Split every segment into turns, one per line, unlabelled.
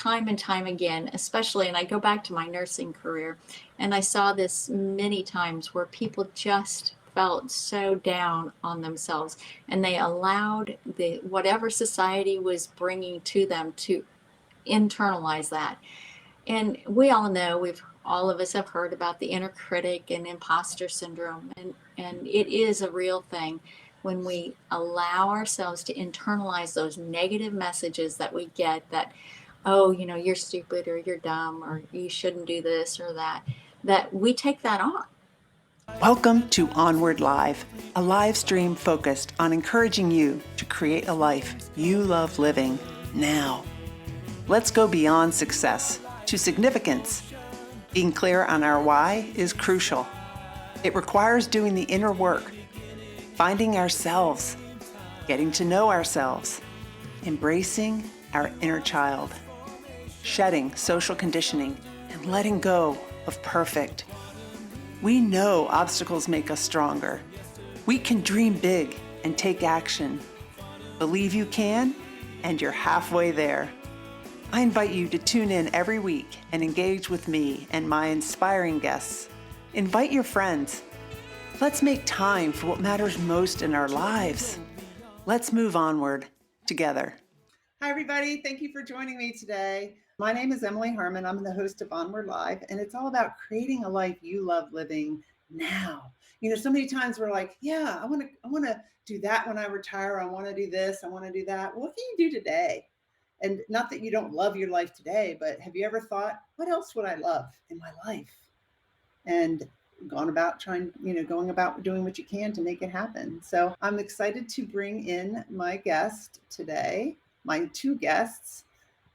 time and time again, especially, and I go back to my nursing career, and I saw this many times where people just felt so down on themselves, and they allowed the whatever society was bringing to them to internalize that. And we all know, all of us have heard about the inner critic and imposter syndrome, and it is a real thing when we allow ourselves to internalize those negative messages that we get, that, oh, you're stupid, or you're dumb, or you shouldn't do this or that, that we take that on.
Welcome to Onward Live, a live stream focused on encouraging you to create a life you love living now. Let's go beyond success to significance. Being clear on our why is crucial. It requires doing the inner work, finding ourselves, getting to know ourselves, embracing our inner child, shedding social conditioning, and letting go of perfect. We know obstacles make us stronger. We can dream big and take action. Believe you can, and you're halfway there. I invite you to tune in every week and engage with me and my inspiring guests. Invite your friends. Let's make time for what matters most in our lives. Let's move onward together. Hi, everybody. Thank you for joining me today. My name is Emily Harmon. I'm the host of Onward Live, and it's all about creating a life you love living now. So many times we're like, yeah, I want to do that when I retire. I want to do this. I want to do that. What can you do today? And not that you don't love your life today, but have you ever thought, what else would I love in my life? And going about doing what you can to make it happen. So I'm excited to bring in my guest today, my two guests.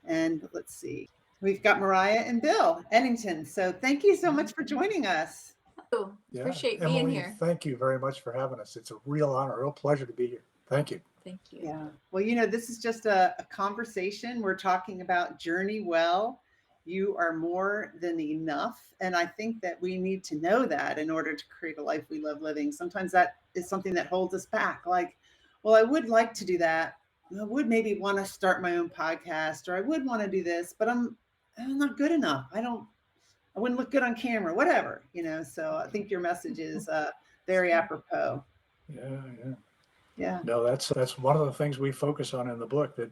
And let's see, we've got Mariah and Bill Eddington. So thank you so much for joining us.
Oh,
Yeah,
appreciate
Emily,
being here.
Thank you very much for having us. It's a real honor, a real pleasure to be here. Thank you.
Thank you.
Yeah. Well, this is just a conversation. We're talking about journey well. You are more than enough. And I think that we need to know that in order to create a life we love living. Sometimes that is something that holds us back. Like, well, I would like to do that. I would maybe want to start my own podcast, or I would want to do this, but I'm not good enough. I wouldn't look good on camera, whatever, so I think your message is very apropos.
Yeah. No, that's one of the things we focus on in the book, that,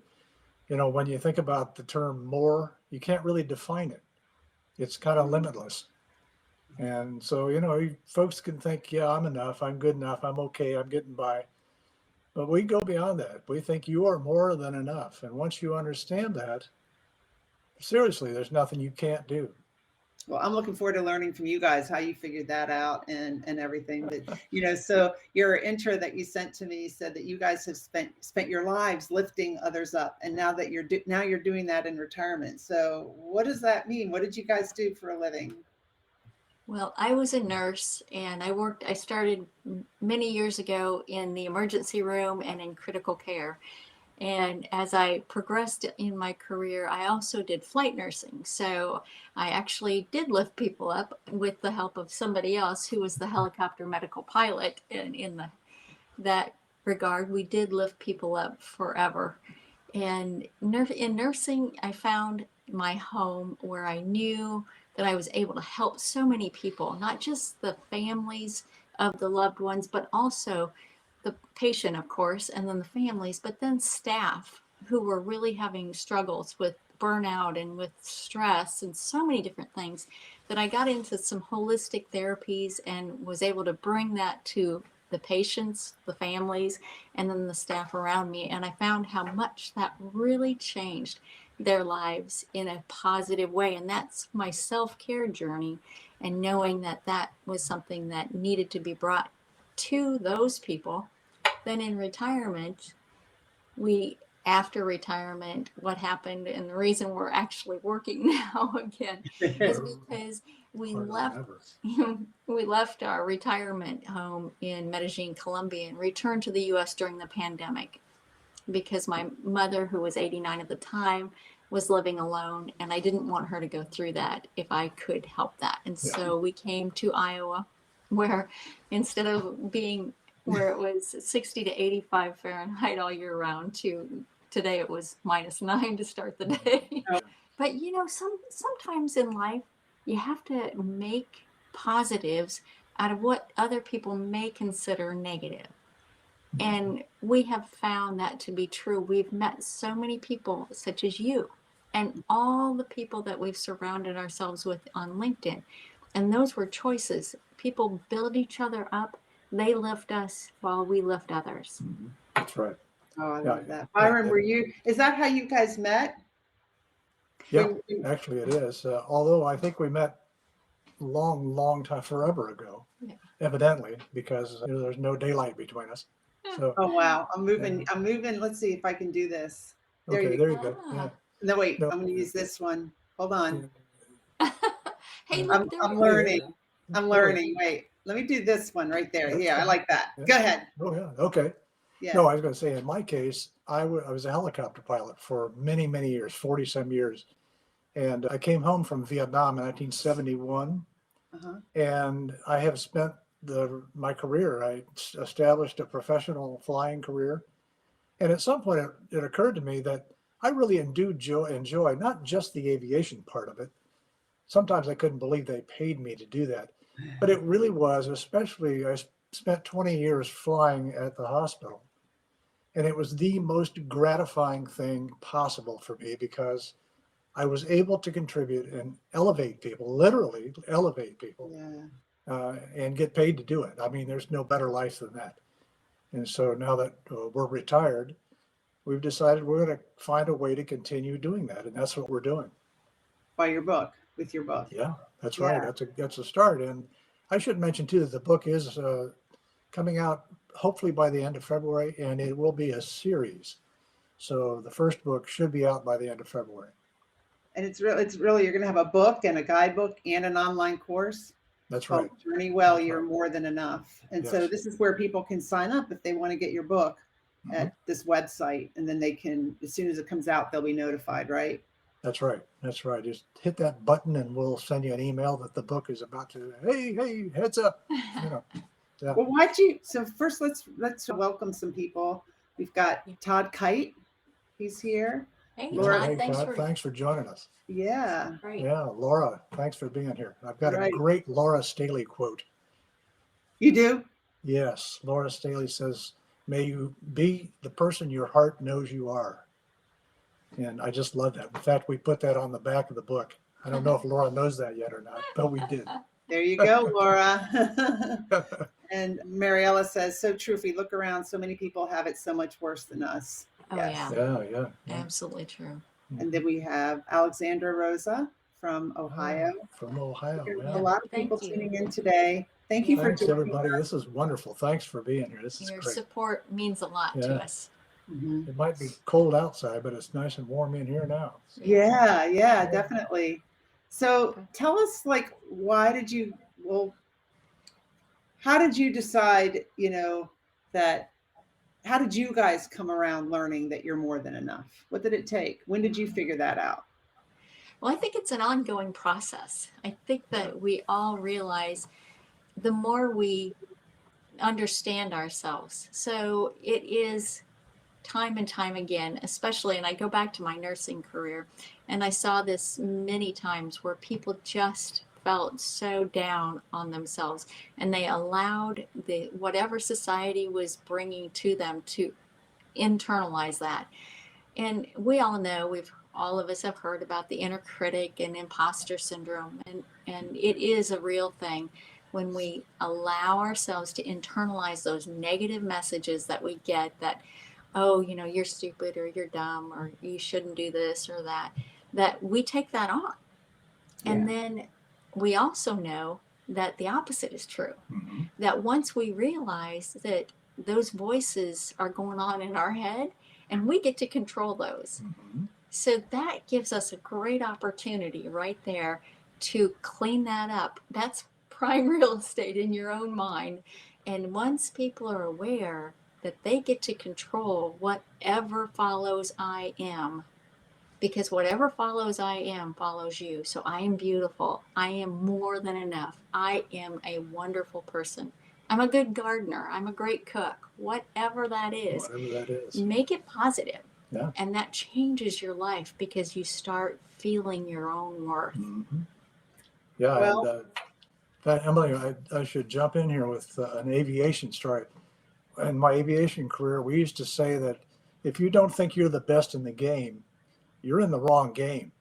when you think about the term more, you can't really define it. It's kind of limitless. And so, folks can think, yeah, I'm enough, I'm good enough, I'm okay, I'm getting by. But we go beyond that. We think you are more than enough. And once you understand that, seriously, there's nothing you can't do.
Well, I'm looking forward to learning from you guys how you figured that out and everything. But so your intro that you sent to me said that you guys have spent your lives lifting others up, and now that you're doing that in retirement. So what does that mean? What did you guys do for a living?
Well, I was a nurse, and I started many years ago in the emergency room and in critical care. And as I progressed in my career, I also did flight nursing. So I actually did lift people up with the help of somebody else who was the helicopter medical pilot. And in that regard, we did lift people up forever. And in nursing, I found my home where I knew that I was able to help so many people, not just the families of the loved ones, but also the patient, of course, and then the families, but then staff who were really having struggles with burnout and with stress and so many different things, that I got into some holistic therapies and was able to bring that to the patients, the families, and then the staff around me. And I found how much that really changed their lives in a positive way. And that's my self-care journey, and knowing that that was something that needed to be brought to those people. Then in retirement, after retirement, what happened, and the reason we're actually working now again, is because we left our retirement home in Medellin, Colombia, and returned to the U.S. during the pandemic, because my mother, who was 89 at the time, was living alone, and I didn't want her to go through that if I could help that. And so we came to Iowa, where instead of being where it was 60 to 85 Fahrenheit all year round, to today it was -9 to start the day. But sometimes in life you have to make positives out of what other people may consider negative. And we have found that to be true. We've met so many people, such as you, and all the people that we've surrounded ourselves with on LinkedIn. And those were choices. People build each other up, they lift us while we lift others.
That's right.
Oh, I love that. Byron, is that how you guys met?
Yeah, actually it is. Although I think we met long time, forever ago, evidently, because there's no daylight between us. So,
oh, wow. I'm moving. Let's see if I can do this.
There you go. Yeah.
No, wait, I'm going to use this one. Hold on.
Hey, look,
I'm learning. I'm learning. Wait, let me do this one right there. Yeah, I like that. Go ahead.
Oh, yeah. Okay.
Yeah.
No, I was going to say, in my case, I was a helicopter pilot for many years, 40 some years. And I came home from Vietnam in 1971. And I have spent my career, I established a professional flying career. And at some point it occurred to me that I really do enjoy not just the aviation part of it. Sometimes I couldn't believe they paid me to do that, but it really was, especially I spent 20 years flying at the hospital. And it was the most gratifying thing possible for me because I was able to contribute and elevate people, literally elevate people, and get paid to do it. I mean, there's no better life than that. And so now that we're retired, we've decided we're going to find a way to continue doing that. And that's what we're doing.
With your book.
Yeah, that's right. That's a start. And I should mention too, that the book is coming out hopefully by the end of February, and it will be a series. So the first book should be out by the end of February.
And it's really, you're going to have a book and a guidebook and an online course.
That's right.
Journey Well, You're More Than Enough. And so this is where people can sign up if they want to get your book at this website. And then they can, as soon as it comes out, they'll be notified, right?
That's right. That's right. Just hit that button and we'll send you an email that the book is about to, hey, heads up. Yeah.
Well, so first let's welcome some people. We've got Todd Kite. He's here.
Hey,
Laura,
Todd,
thanks for joining us.
Yeah.
Great.
Yeah, Laura, thanks for being here. I've got a great Laura Staley quote.
You do?
Yes. Laura Staley says, "May you be the person your heart knows you are." And I just love that. In fact, we put that on the back of the book. I don't know if Laura knows that yet or not, but we did.
There you go, Laura. And Mariella says, so true. If we look around, so many people have it so much worse than us.
Oh,
yes.
Yeah.
Absolutely true.
And then we have Alexandra Rosa from Ohio.
From Ohio.
A lot of people tuning in today. Thank you for
joining everybody. This is wonderful. Thanks for being here. This is
Your
great.
support means a lot to us.
It might be cold outside, but it's nice and warm in here now.
Yeah, definitely. So tell us, how did you decide, how did you guys come around learning that you're more than enough? What did it take? When did you figure that out?
Well, I think it's an ongoing process. I think that we all realize the more we understand ourselves. So it is time and time again, especially, and I go back to my nursing career, and I saw this many times where people just felt so down on themselves, and they allowed whatever society was bringing to them to internalize that. And we all know, all of us have heard about the inner critic and imposter syndrome, and it is a real thing when we allow ourselves to internalize those negative messages that we get that, oh, you're stupid or you're dumb or you shouldn't do this or that we take that on. And then we also know that the opposite is true. That once we realize that those voices are going on in our head and we get to control those. So that gives us a great opportunity right there to clean that up. That's prime real estate in your own mind. And once people are aware that they get to control whatever follows I am, because whatever follows I am follows you. So I am beautiful. I am more than enough. I am a wonderful person. I'm a good gardener. I'm a great cook. Whatever that is. Make it positive.
Yeah.
And that changes your life because you start feeling your own worth.
Mm-hmm. Yeah.
Well,
And Emily, I should jump in here with an aviation story. In my aviation career, we used to say that if you don't think you're the best in the game, you're in the wrong game.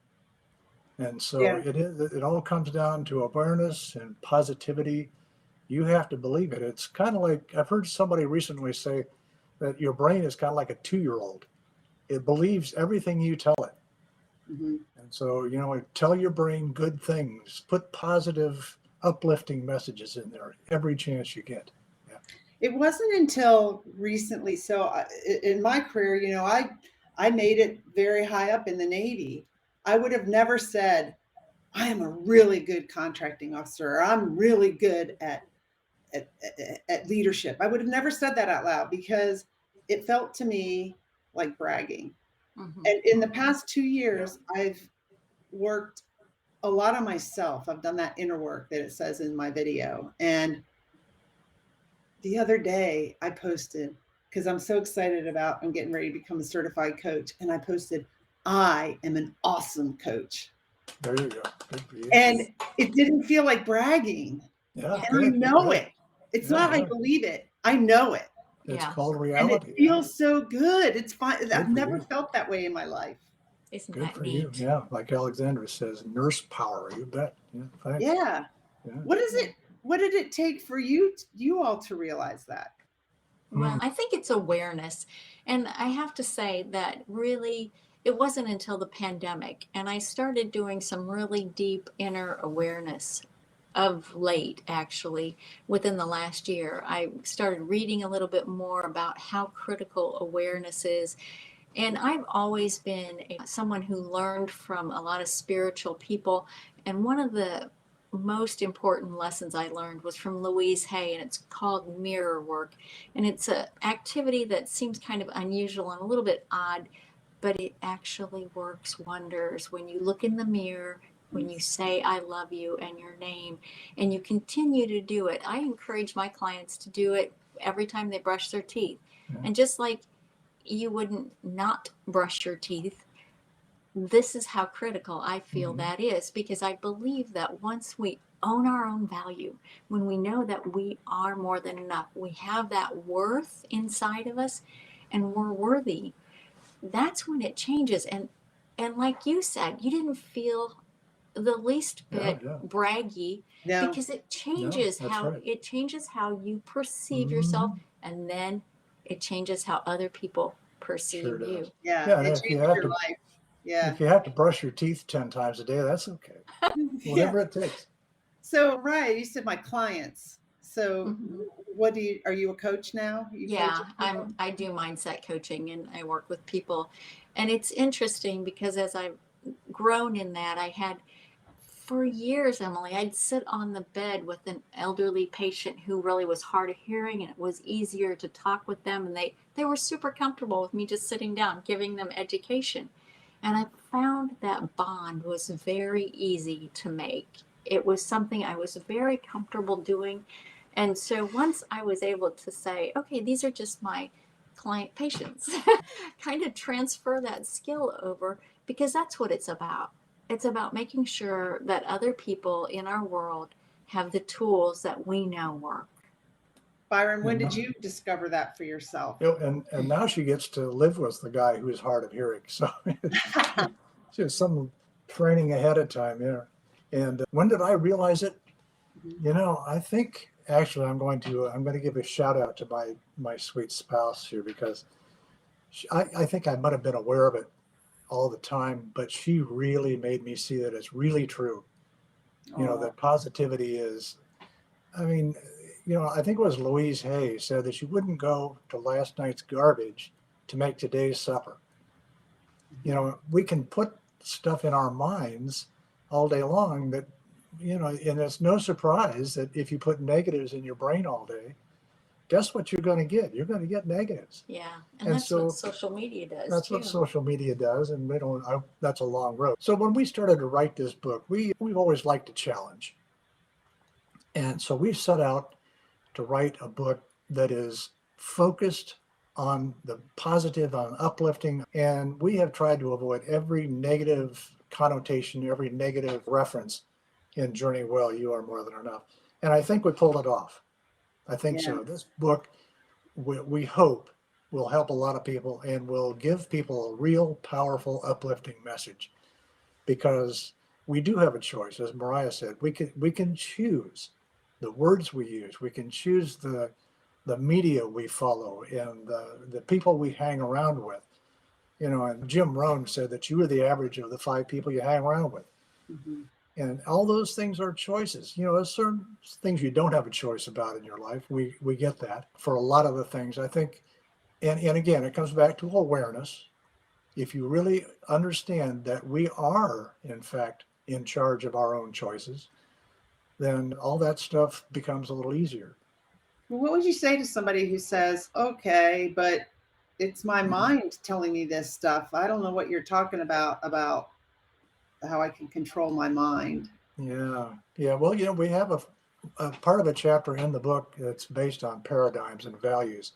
And so
yeah.
it all comes down to awareness and positivity. You have to believe it. It's kind of like, I've heard somebody recently say that your brain is kind of like a 2-year-old. It believes everything you tell it.
Mm-hmm.
And so, tell your brain good things, put positive, uplifting messages in there every chance you get. Yeah.
It wasn't until recently. So in my career, I made it very high up in the Navy. I would have never said, I am a really good contracting officer, or I'm really good at leadership. I would have never said that out loud because it felt to me like bragging.
Mm-hmm.
And in the past 2 years, I've worked a lot on myself. I've done that inner work that it says in my video. And the other day I posted, because I'm so excited I'm getting ready to become a certified coach. And I posted, I am an awesome coach.
There you go. Good for you.
And it didn't feel like bragging.
Yeah.
And I know
good.
it. It's not I believe it. I know it.
It's
Yeah.
called
And
reality.
it feels so good. It's fine. I've
for
never
you.
felt that way in my life.
Isn't
Good
that
for
neat?
you. Yeah. Like Alexandra says, nurse power. You bet. Yeah. Thanks.
Yeah.
Yeah.
What did it take for you all to realize that?
Well, I think it's awareness. And I have to say that really, it wasn't until the pandemic, and I started doing some really deep inner awareness of late, actually, within the last year. I started reading a little bit more about how critical awareness is. And I've always been someone who learned from a lot of spiritual people. And one of the most important lessons I learned was from Louise Hay, and it's called mirror work. And it's an activity that seems kind of unusual and a little bit odd, but it actually works wonders when you look in the mirror, when you say I love you and your name, and you continue to do it. I encourage my clients to do it every time they brush their teeth.
Yeah.
And just like you wouldn't not brush your teeth, this is how critical I feel that is, because I believe that once we own our own value, when we know that we are more than enough, we have that worth inside of us and we're worthy, that's when it changes. And like you said, you didn't feel the least bit braggy,
No.
because it changes it changes how you perceive yourself, and then it changes how other people perceive you.
Yeah, it changes your life. Yeah.
If you have to brush your teeth 10 times a day, that's okay. Whatever it takes.
So, Mariah, you said my clients. So are you a coach now?
I do mindset coaching, and I work with people. And it's interesting because as I've grown in that, I had for years, Emily, I'd sit on the bed with an elderly patient who really was hard of hearing, and it was easier to talk with them. And they were super comfortable with me just sitting down, giving them education. And I found that bond was very easy to make. It was something I was very comfortable doing. And so once I was able to say, okay, these are just my client patients, kind of transfer that skill over, because that's what it's about. It's about making sure that other people in our world have the tools that we know work.
Byron, when did you discover that for yourself?
And now she gets to live with the guy who is hard of hearing. So she has some training ahead of time. Yeah. And when did I realize it? I think actually I'm going to give a shout out to my sweet spouse here, because I think I might have been aware of it all the time, but she really made me see that it's really true. That positivity is, I think it was Louise Hay said that you wouldn't go to last night's garbage to make today's supper. We can put stuff in our minds all day long that, and it's no surprise that if you put negatives in your brain all day, guess what you're going to get? You're going to get negatives.
Yeah. And that's what social media does.
That's what social media does. And that's a long road. So when we started to write this book, we've always liked a challenge. And so we set out to write a book that is focused on the positive, on uplifting, and we have tried to avoid every negative connotation, every negative reference in Journey Well, You Are More Than Enough. And I think we pulled it off. I think
Yeah.
so. This book, we hope, will help a lot of people and will give people a real, powerful, uplifting message, because we do have a choice. As Mariah said, we can choose the words we use. We can choose the media we follow and the people we hang around with. You know, and Jim Rohn said that you are the average of the 5 people you hang around with.
Mm-hmm.
And all those things are choices. You know, there's certain things you don't have a choice about in your life. We get that. For a lot of the things, I think, and again, it comes back to awareness. If you really understand that we are, in fact, in charge of our own choices, then all that stuff becomes a little easier.
Well, what would you say to somebody who says, okay, but it's my mind telling me this stuff. I don't know what you're talking about how I can control my mind.
Yeah. Well, you know, we have a part of a chapter in the book that's based on paradigms and values.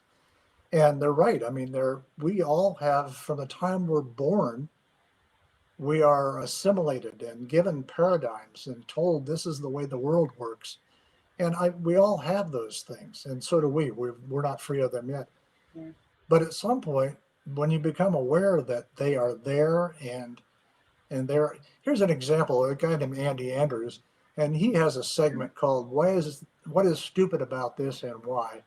And they're right. I mean, we all have, from the time we're born, we are assimilated and given paradigms and told this is the way the world works. And we all have those things, and so do we. We're not free of them yet.
Yeah.
But at some point, when you become aware that they are there, and here's an example: a guy named Andy Andrews, and he has a segment called "What is stupid about this and why?"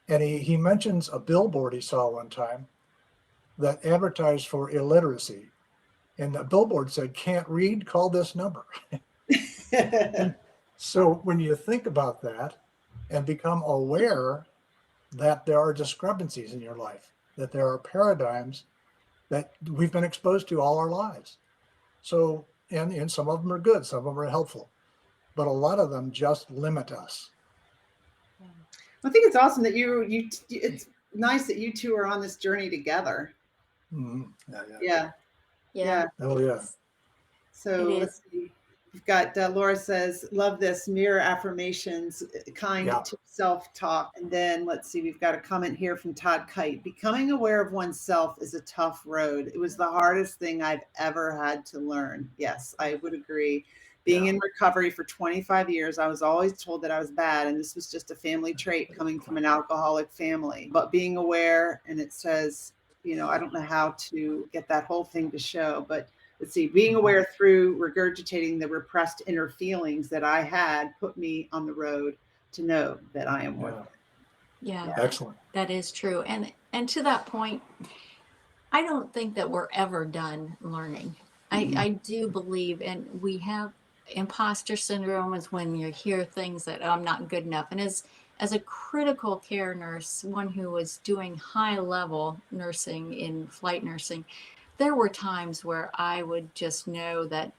And he mentions a billboard he saw one time that advertised for illiteracy, and the billboard said, "Can't read? Call this number." And so when you think about that and become aware that there are discrepancies in your life, that there are paradigms that we've been exposed to all our lives. So, and some of them are good, some of them are helpful, but a lot of them just limit us.
I think it's awesome that it's nice that you two are on this journey together.
Mm-hmm.
Yeah.
Oh, yeah.
So let's see. We've got Laura says, love this, mirror affirmations, kind to self-talk. And then let's see, we've got a comment here from Todd Kite. Becoming aware of oneself is a tough road. It was the hardest thing I've ever had to learn. Yes, I would agree. Being in recovery for 25 years, I was always told that I was bad, and this was just a family trait coming from an alcoholic family. But being aware, and it says, you know, I don't know how to get that whole thing to show, but let's see, being aware through regurgitating the repressed inner feelings that I had put me on the road to know that I am worth it.
Yeah.
Excellent.
That is true. And to that point, I don't think that we're ever done learning. I do believe, and we have imposter syndrome is when you hear things that I'm not good enough. And as a critical care nurse, one who was doing high level nursing in flight nursing, there were times where I would just know that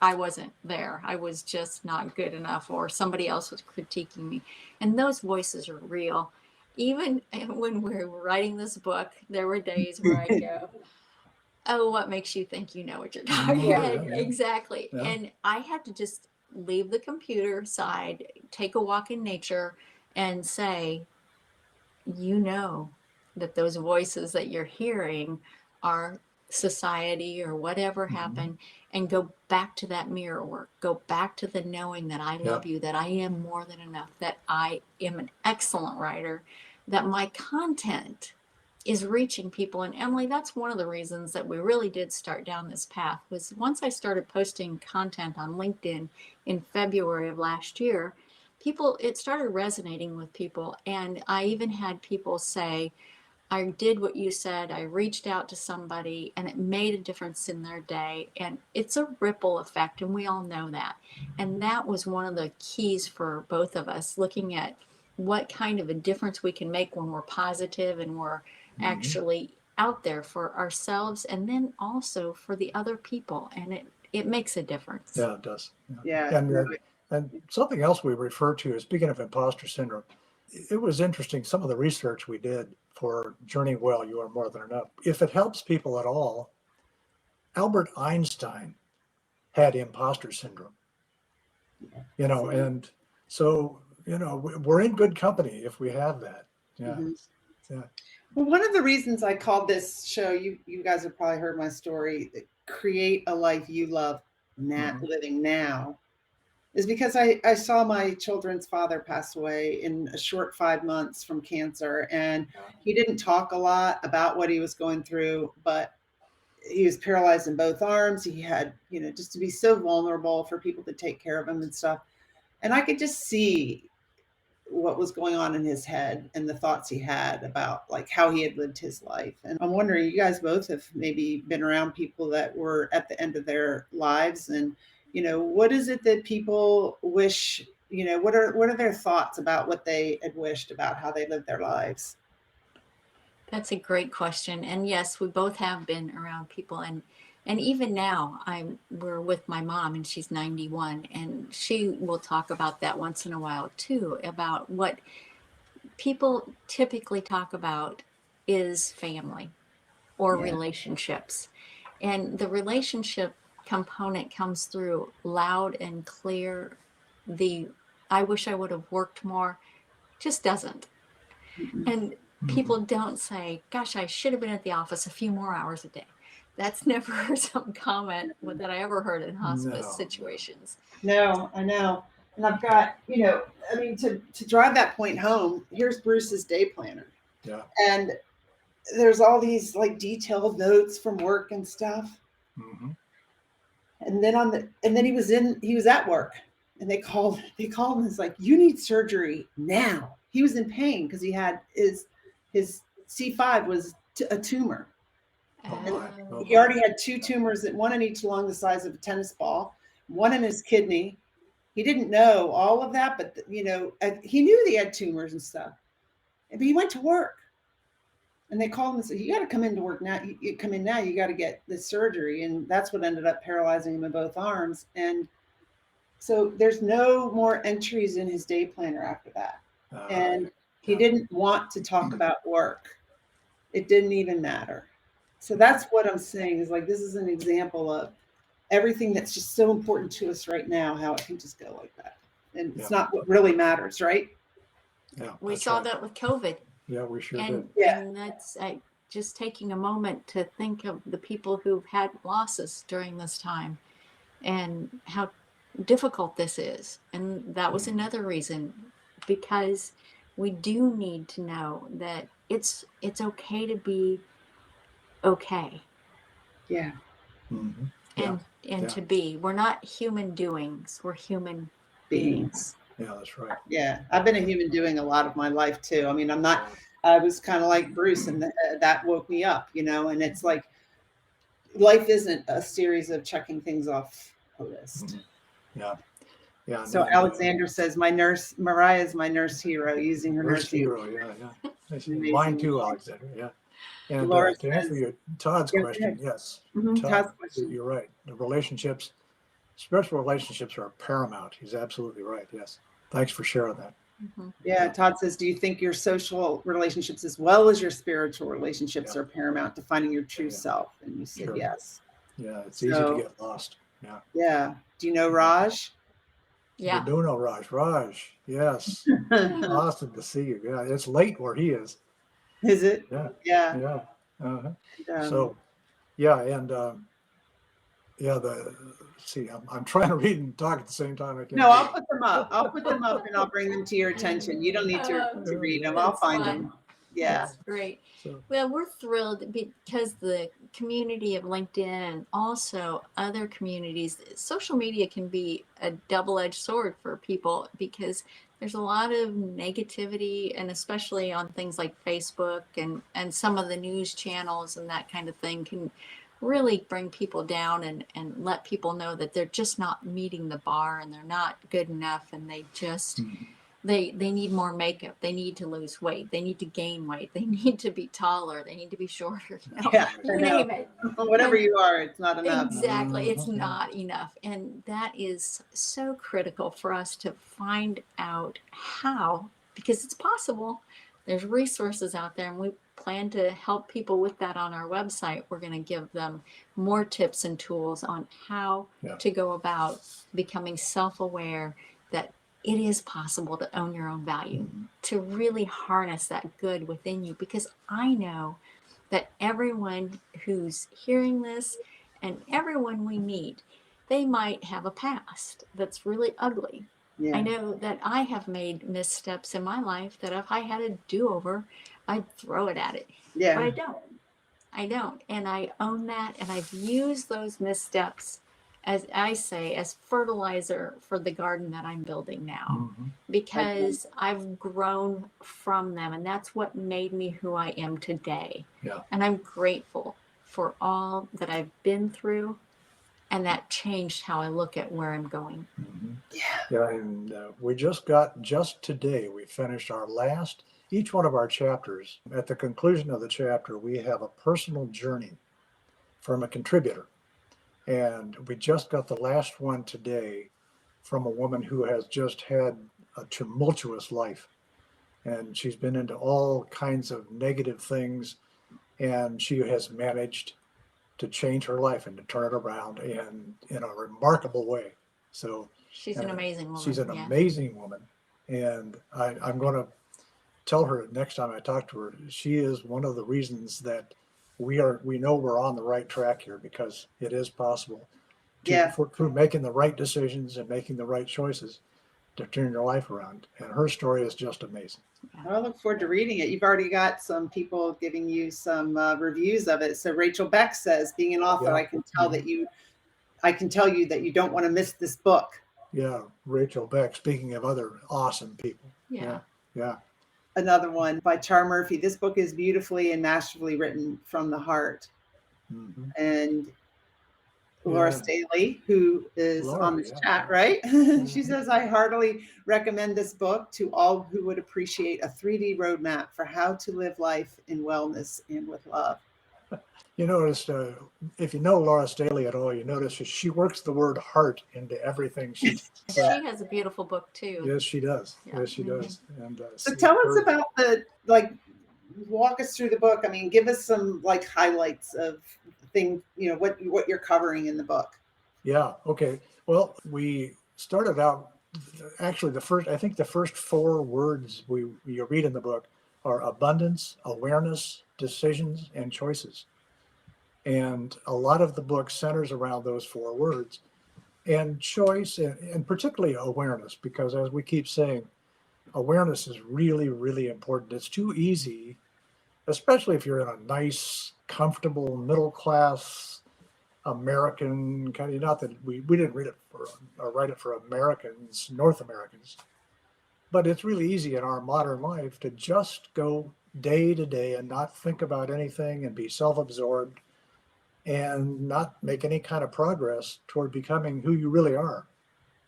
I wasn't there. I was just not good enough, or somebody else was critiquing me. And those voices are real. Even when we're writing this book, there were days where I go, oh, what makes you think you know what you're talking about? Exactly. Yeah. And I had to just leave the computer side, take a walk in nature, and say, you know that those voices that you're hearing are society or whatever happened, and go back to that mirror work, go back to the knowing that I love you, that I am more than enough, that I am an excellent writer, that my content is reaching people. And Emily, that's one of the reasons that we really did start down this path, was once I started posting content on LinkedIn in February of last year, it started resonating with people. And I even had people say, I did what you said, I reached out to somebody and it made a difference in their day. And it's a ripple effect, and we all know that. And that was one of the keys for both of us, looking at what kind of a difference we can make when we're positive and we're actually out there for ourselves, and then also for the other people. And it makes a difference.
Yeah, it does.
Yeah.
And something else we refer to is, speaking of imposter syndrome, it was interesting, some of the research we did for Journey Well, You Are More Than Enough. If it helps people at all, Albert Einstein had imposter syndrome. You know, and so, you know, we're in good company if we have that. Yeah. Yeah.
Well, one of the reasons I called this show, you guys have probably heard my story, Create a Life You Love Now, Living Now, is because I saw my children's father pass away in a short 5 months from cancer. And he didn't talk a lot about what he was going through, but he was paralyzed in both arms. He had, just to be so vulnerable for people to take care of him and stuff. And I could just see what was going on in his head and the thoughts he had about like how he had lived his life. And I'm wondering, you guys both have maybe been around people that were at the end of their lives, and what is it that people wish, what are their thoughts about what they had wished about how they lived their lives?
That's a great question. And yes, we both have been around people, and even now we're with my mom, and she's 91, and she will talk about that once in a while too, about what people typically talk about is family or relationships. And the relationship component comes through loud and clear. The I wish I would have worked more just doesn't. And people don't say, gosh, I should have been at the office a few more hours a day. That's never some comment that I ever heard in hospice situations.
No, I know. And I've got, to drive that point home, here's Bruce's day planner.
Yeah.
And there's all these like detailed notes from work and stuff.
Mm-hmm.
And then he was at work, and they called him. It's like, you need surgery now. He was in pain because he had his C5 was a tumor. He already had 2 tumors, one in each lung the size of a tennis ball, one in his kidney. He didn't know all of that, but he knew he had tumors and stuff. But he went to work, and they called him and said, you got to come into work now. You come in now. You got to get this surgery. And that's what ended up paralyzing him in both arms. And so there's no more entries in his day planner after that. And he didn't want to talk about work. It didn't even matter. So that's what I'm saying is like, this is an example of everything that's just so important to us right now, how it can just go like that. And it's not what really matters, right?
Yeah.
We saw that with COVID.
Yeah, we sure did.
And that's just taking a moment to think of the people who've had losses during this time and how difficult this is. And that was another reason, because we do need to know that it's okay to be okay.
Yeah.
Mm-hmm.
And to be, we're not human doings, we're human beings.
Yeah, that's right.
Yeah, I've been a human doing a lot of my life too. I mean, I was kind of like Bruce, and that woke me up, and it's like, life isn't a series of checking things off a list.
Yeah. Yeah.
So Alexander says, Mariah is my nurse hero, using her nurse
hero. Yeah. Mine too, Alexander. Yeah. And
Laura
to answer Todd's question, yes. Todd, you're right. The relationships, spiritual relationships are paramount. He's absolutely right. Yes. Thanks for sharing that.
Yeah. Todd says, do you think your social relationships as well as your spiritual relationships are paramount to finding your true self? And you said yes.
Yeah. It's easy to get lost. Yeah.
Yeah. Do you know Raj?
Yeah.
You do know Raj. Raj. Yes. Awesome to see you. Yeah. It's late where he is.
Is it?
Yeah.
Yeah.
Yeah. So, yeah. And, I'm trying to read and talk at the same time.
I'll put them up. And I'll bring them to your attention. You don't need to read them. I'll find them. Yeah.
That's great. Well, we're thrilled because the community of LinkedIn and also other communities, social media can be a double-edged sword for people because there's a lot of negativity, and especially on things like Facebook and some of the news channels and that kind of thing can really bring people down and let people know that they're just not meeting the bar and they're not good enough, and they just they need more makeup, they need to lose weight, they need to gain weight, they need to be taller, they need to be shorter, you name it.
Whatever you are, it's not enough.
Exactly, it's not enough. And that is so critical for us to find out how, because it's possible. There's resources out there, and we plan to help people with that on our website. We're going to give them more tips and tools on how to go about becoming self-aware, that it is possible to own your own value, to really harness that good within you, because I know that everyone who's hearing this and everyone we meet, they might have a past that's really ugly.
Yeah.
I know that I have made missteps in my life that if I had a do-over, I'd throw it at it.
Yeah.
But I don't. I don't. And I own that. And I've used those missteps, as I say, as fertilizer for the garden that I'm building now, because I've grown from them. And that's what made me who I am today.
Yeah.
And I'm grateful for all that I've been through. And that changed how I look at where I'm going.
Yeah, and just today, we finished each one of our chapters. At the conclusion of the chapter, we have a personal journey from a contributor. And we just got the last one today from a woman who has just had a tumultuous life. And she's been into all kinds of negative things. And she has managed to change her life and to turn it around in a remarkable way. So
she's an amazing woman.
She's an amazing woman. And I'm going to tell her next time I talk to her, she is one of the reasons that we know we're on the right track here, because it is possible through making the right decisions and making the right choices to turn your life around. And her story is just amazing.
I look forward to reading it. You've already got some people giving you some reviews of it. So Rachel Beck says, being an author, I can tell you that you don't want to miss this book.
Yeah, Rachel Beck, speaking of other awesome people.
Yeah.
Another one by Char Murphy. This book is beautifully and masterfully written from the heart. And Laura Staley, who is on this chat, right? She says, I heartily recommend this book to all who would appreciate a 3D roadmap for how to live life in wellness and with love.
You notice, if you know Laura Staley at all, you notice she works the word heart into everything she does.
She has a beautiful book too.
Yes, she does. Yeah. Yes, she does. And
so tell us about walk us through the book. I mean, give us some highlights of things, what you're covering in the book.
Yeah. Okay. Well, we started out, actually the first 4 words you read in the book are abundance, awareness, decisions, and choices. And a lot of the book centers around those 4 words, and choice, and particularly awareness, because as we keep saying, awareness is really, really important. It's too easy, especially if you're in a nice, comfortable, middle-class American kind of, not that we didn't write it for Americans, North Americans, but it's really easy in our modern life to just go day to day and not think about anything and be self-absorbed and not make any kind of progress toward becoming who you really are,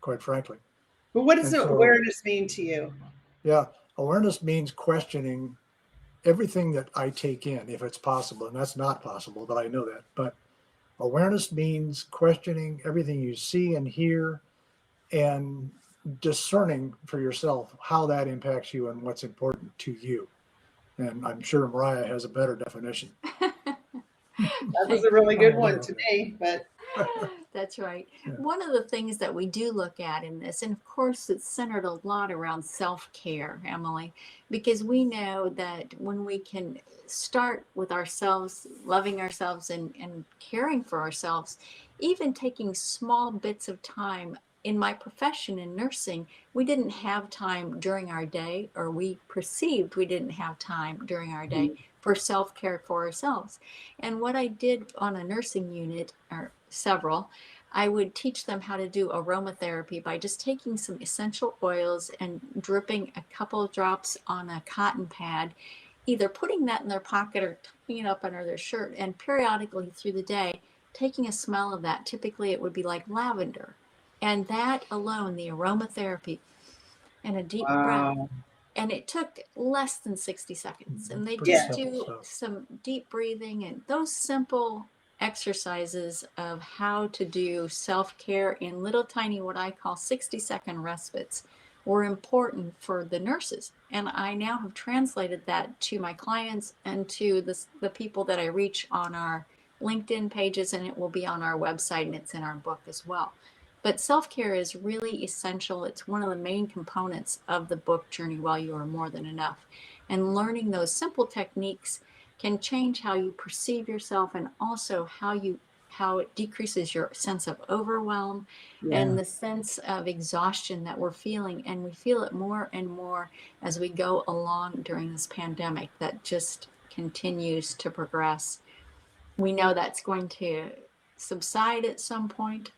quite frankly.
But what does awareness mean to you?
Yeah, awareness means questioning everything that I take in, if it's possible, and that's not possible, but I know that. But awareness means questioning everything you see and hear and discerning for yourself how that impacts you and what's important to you. And I'm sure Mariah has a better definition.
That was a really good one today, but
that's right. Yeah. One of the things that we do look at in this, and of course it's centered a lot around self-care, Emily, because we know that when we can start with ourselves, loving ourselves and caring for ourselves, even taking small bits of time. In my profession in nursing, we didn't have time during our day, or we perceived we didn't have time during our day for self-care for ourselves. And what I did on a nursing unit, or several, I would teach them how to do aromatherapy by just taking some essential oils and dripping a couple of drops on a cotton pad, either putting that in their pocket or tucking it up under their shirt, and periodically through the day, taking a smell of that. Typically it would be like lavender. And that alone, the aromatherapy and a deep breath, and it took less than 60 seconds. And they just do some deep breathing and those simple exercises of how to do self-care in little tiny, what I call 60-second respites, were important for the nurses. And I now have translated that to my clients and to the people that I reach on our LinkedIn pages, and it will be on our website and it's in our book as well. But self-care is really essential. It's one of the main components of the book Journey While You Are More Than Enough. And learning those simple techniques can change how you perceive yourself, and also how it decreases your sense of overwhelm and the sense of exhaustion that we're feeling. And we feel it more and more as we go along during this pandemic that just continues to progress. We know that's going to subside at some point,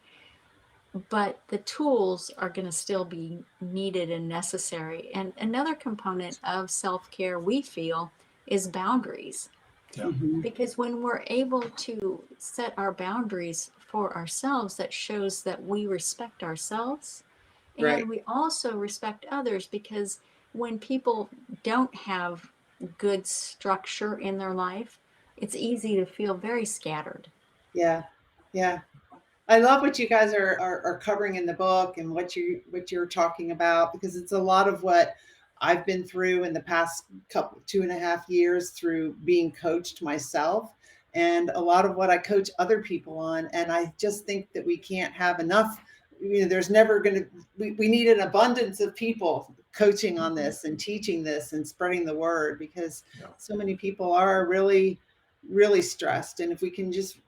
but the tools are going to still be needed and necessary. And another component of self-care, we feel, is boundaries.
Yeah.
Mm-hmm.
Because when we're able to set our boundaries for ourselves, that shows that we respect ourselves, and
Right.
we also respect others. Because when people don't have good structure in their life, it's easy to feel very scattered.
Yeah. Yeah. I love what you guys are covering in the book, and what you're talking about, because it's a lot of what I've been through in the past 2.5 years through being coached myself, and a lot of what I coach other people on. And I just think that we can't have enough. There's never going to, we need an abundance of people coaching on this and teaching this and spreading the word, because so many people are really, really stressed. And if we can just,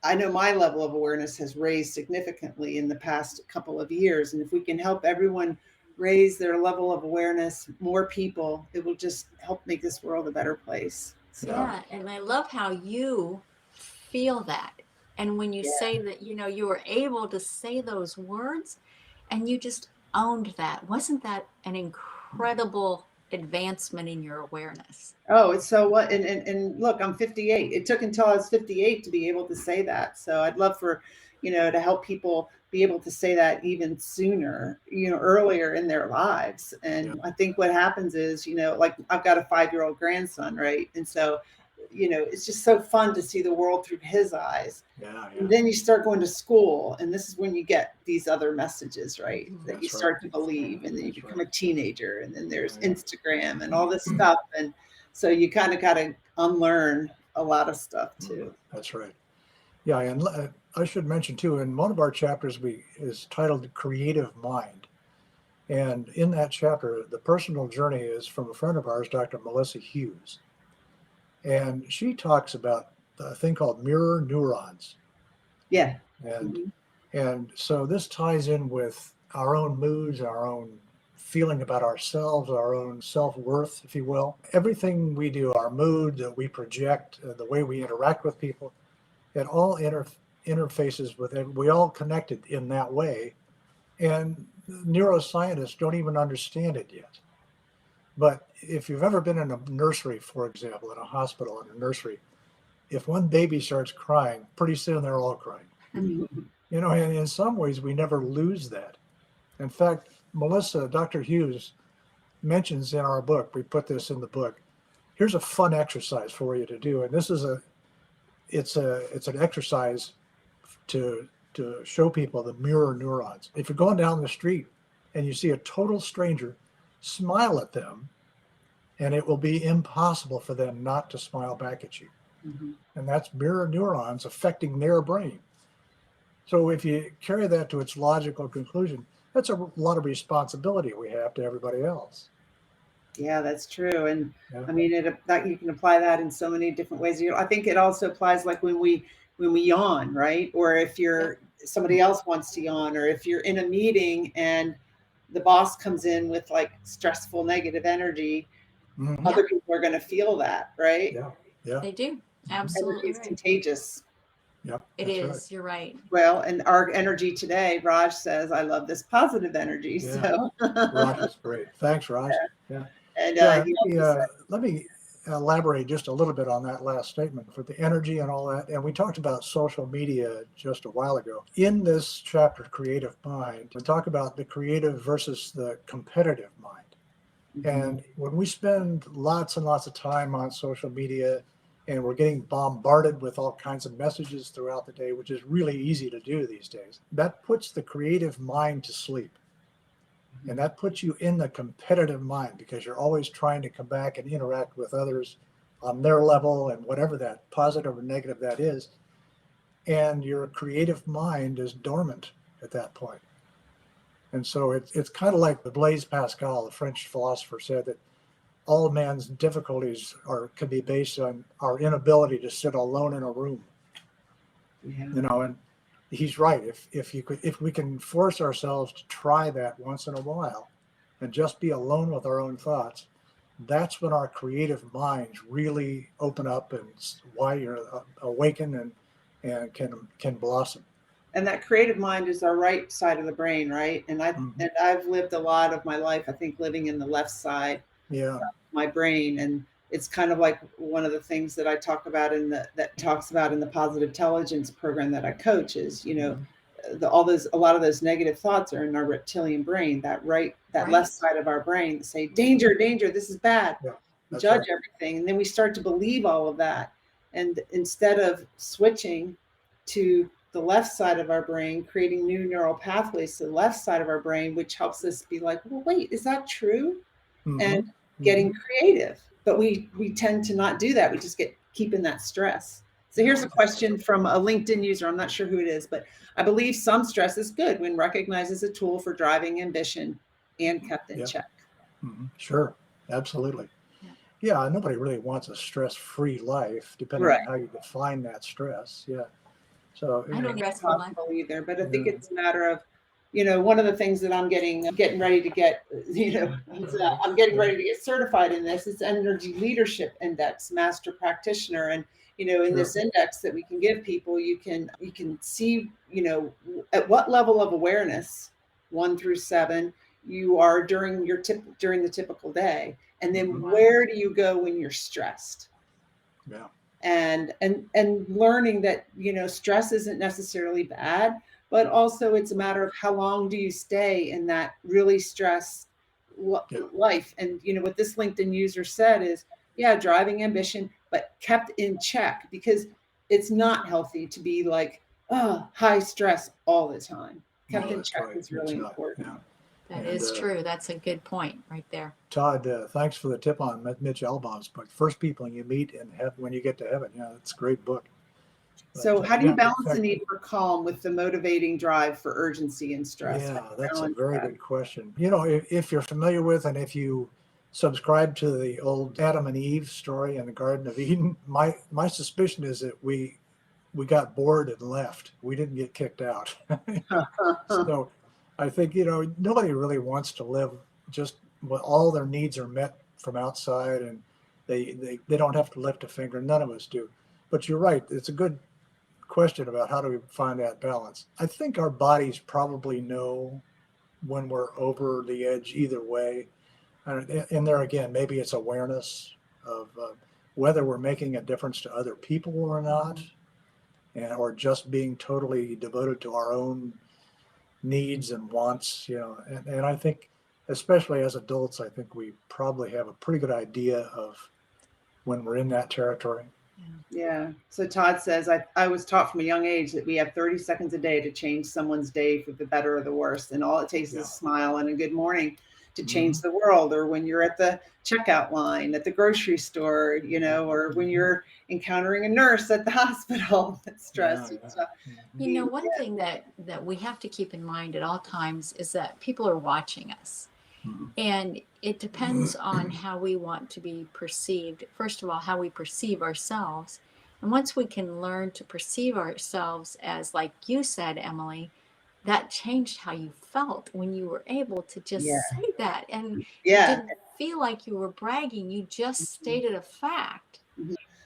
I know my level of awareness has raised significantly in the past couple of years. And if we can help everyone raise their level of awareness, more people, it will just help make this world a better place. So,
Yeah, and I love how you feel that. And when you say that, you were able to say those words and you just owned that. Wasn't that an incredible advancement in your awareness?
oh, it's so what, and look, I'm 58. It took until I was 58 to be able to say that. So I'd love for, to help people be able to say that even sooner, earlier in their lives. And I think what happens is, like I've got a 5-year-old grandson, right? And so, it's just so fun to see the world through his eyes. And then you start going to school, and this is when you get these other messages, right? That you start to believe, and then you become a teenager, and then there's Instagram and all this stuff. And so you kind of got to unlearn a lot of stuff too.
That's right. Yeah, and I should mention too, in one of our chapters is titled Creative Mind. And in that chapter, the personal journey is from a friend of ours, Dr. Melissa Hughes. And she talks about a thing called mirror neurons.
Yeah.
And so this ties in with our own moods, our own feeling about ourselves, our own self-worth, if you will. Everything we do, our mood that we project, the way we interact with people, it all interfaces with it. We all connected in that way. And neuroscientists don't even understand it yet. But if you've ever been in a nursery, for example, in a hospital, in a nursery, if one baby starts crying, pretty soon they're all crying. And in some ways, we never lose that. In fact, Dr. Hughes mentions in our book, we put this in the book, here's a fun exercise for you to do. And this is it's an exercise to show people the mirror neurons. If you're going down the street and you see a total stranger, smile at them, and it will be impossible for them not to smile back at you. And that's mirror neurons affecting their brain. So if you carry that to its logical conclusion, that's a lot of responsibility we have to everybody else.
Yeah, that's true. And I mean, that you can apply that in so many different ways. I think it also applies like when we yawn, right? Or if somebody else wants to yawn, or if you're in a meeting and the boss comes in with like stressful, negative energy, other people are going to feel that, right?
Yeah.
They do. Absolutely.
It's contagious.
Yep.
It is. Right. You're right.
Well, and our energy today, Raj says, I love this positive energy.
Yeah.
So
Raj is great. Thanks, Raj. Yeah.
And
let me elaborate just a little bit on that last statement for the energy and all that. And we talked about social media just a while ago. In this chapter, Creative Mind, we talk about the creative versus the competitive mind. And when we spend lots and lots of time on social media, and we're getting bombarded with all kinds of messages throughout the day, which is really easy to do these days, that puts the creative mind to sleep. And that puts you in the competitive mind, because you're always trying to come back and interact with others on their level, and whatever that positive or negative that is. And your creative mind is dormant at that point. And so it's kind of like the Blaise Pascal, the French philosopher, said that all man's difficulties can be based on our inability to sit alone in a room.
Yeah.
You know, and he's right. If we can force ourselves to try that once in a while and just be alone with our own thoughts, that's when our creative minds really open up and awaken and can blossom.
And that creative mind is our right side of the brain, right? And I've lived a lot of my life, I think, living in the left side of my brain. And it's kind of like one of the things that I talk about in the positive intelligence program that I coach is, you know, a lot of those negative thoughts are in our reptilian brain, that left side of our brain that say, danger, danger, this is bad, judge everything. And then we start to believe all of that. And instead of switching to the left side of our brain, creating new neural pathways to the left side of our brain, which helps us be like, well, wait, is that true? And getting creative. But we tend to not do that. We just keep in that stress. So here's a question from a LinkedIn user. I'm not sure who it is, but I believe some stress is good when recognized as a tool for driving ambition and kept in check.
Sure, absolutely. Yeah, nobody really wants a stress-free life, depending on how you define that stress. Yeah. So
I don't
think possible either, but I think it's a matter of, you know, one of the things that I'm getting ready to get, you know, I'm getting ready to get certified in this. It's Energy Leadership Index, Master Practitioner, and you know, in this index that we can give people, you can see, you know, at what level of awareness, 1 through 7, you are during the typical day, and then where do you go when you're stressed?
Yeah.
And learning that, you know, stress isn't necessarily bad, but also it's a matter of how long do you stay in that really stressed life. And, you know, what this LinkedIn user said is, driving ambition, but kept in check, because it's not healthy to be like, high stress all the time. Kept in check is really important.
Yeah. That is true. That's a good point right there.
Todd, thanks for the tip on Mitch Albom's book, First People You Meet in Heaven When You Get to Heaven. Yeah, it's a great book.
So how do you balance the need for calm with the motivating drive for urgency and stress?
Yeah, that's a very good question. You know, if you're familiar with, and if you subscribe to the old Adam and Eve story in the Garden of Eden, my suspicion is that we got bored and left. We didn't get kicked out. So I think, you know, nobody really wants to live just when all their needs are met from outside and they don't have to lift a finger. None of us do. But you're right. It's a good question about how do we find that balance. I think our bodies probably know when we're over the edge either way. And there again, maybe it's awareness of whether we're making a difference to other people or not, or just being totally devoted to our own needs and wants, you know. And I think, especially as adults, I think we probably have a pretty good idea of when we're in that territory.
Yeah. So Todd says, I was taught from a young age that we have 30 seconds a day to change someone's day for the better or the worse. And all it takes is a smile and a good morning to change the world. Or when you're at the checkout line at the grocery store, you know, or when you're encountering a nurse at the hospital that's stressed and stuff.
You know, one thing that we have to keep in mind at all times is that people are watching us. And it depends on how we want to be perceived. First of all, how we perceive ourselves. And once we can learn to perceive ourselves as, like you said, Emily, that changed how you felt when you were able to just say that. And you didn't feel like you were bragging. You just stated a fact.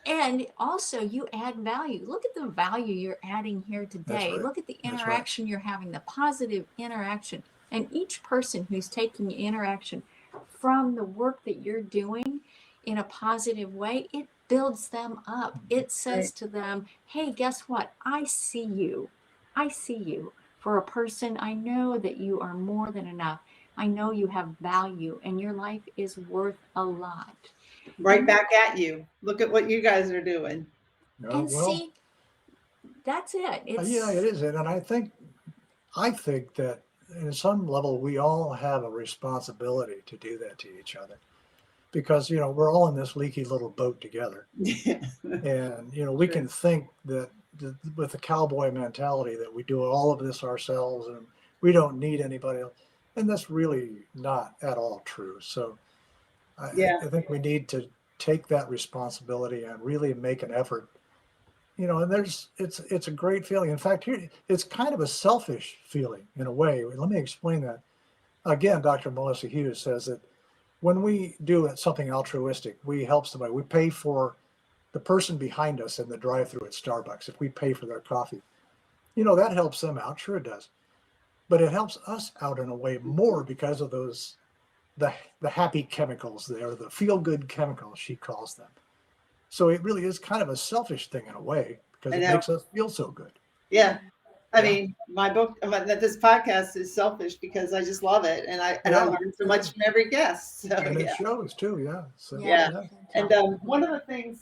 And also you add value. Look at the value you're adding here today. Look at the interaction you're having, the positive interaction. And each person who's taking interaction from the work that you're doing in a positive way, it builds them up. It says to them, hey, guess what? I see you. I see you. For a person, I know that you are more than enough. I know you have value and your life is worth a lot.
Right back at you. Look at what you guys are doing.
And see, that's it.
It is. And I think that in some level, we all have a responsibility to do that to each other, because, you know, we're all in this leaky little boat together. And, you know, we can think that with the cowboy mentality that we do all of this ourselves and we don't need anybody else. And that's really not at all true. So
Yeah.
I think we need to take that responsibility and really make an effort. And it's a great feeling. In fact, here it's kind of a selfish feeling in a way. Let me explain that. Again, Dr. Melissa Hughes says that when we do something altruistic, we help somebody. We pay for the person behind us in the drive-thru at Starbucks. If we pay for their coffee, that helps them out. Sure it does. But it helps us out in a way more because of the happy chemicals there, the feel-good chemicals, she calls them. So it really is kind of a selfish thing in a way because it makes us feel so good.
Yeah. I mean, this podcast is selfish because I just love it. And I learn so much from every guest. So,
and it shows too. Yeah. So,
yeah. And one of the things,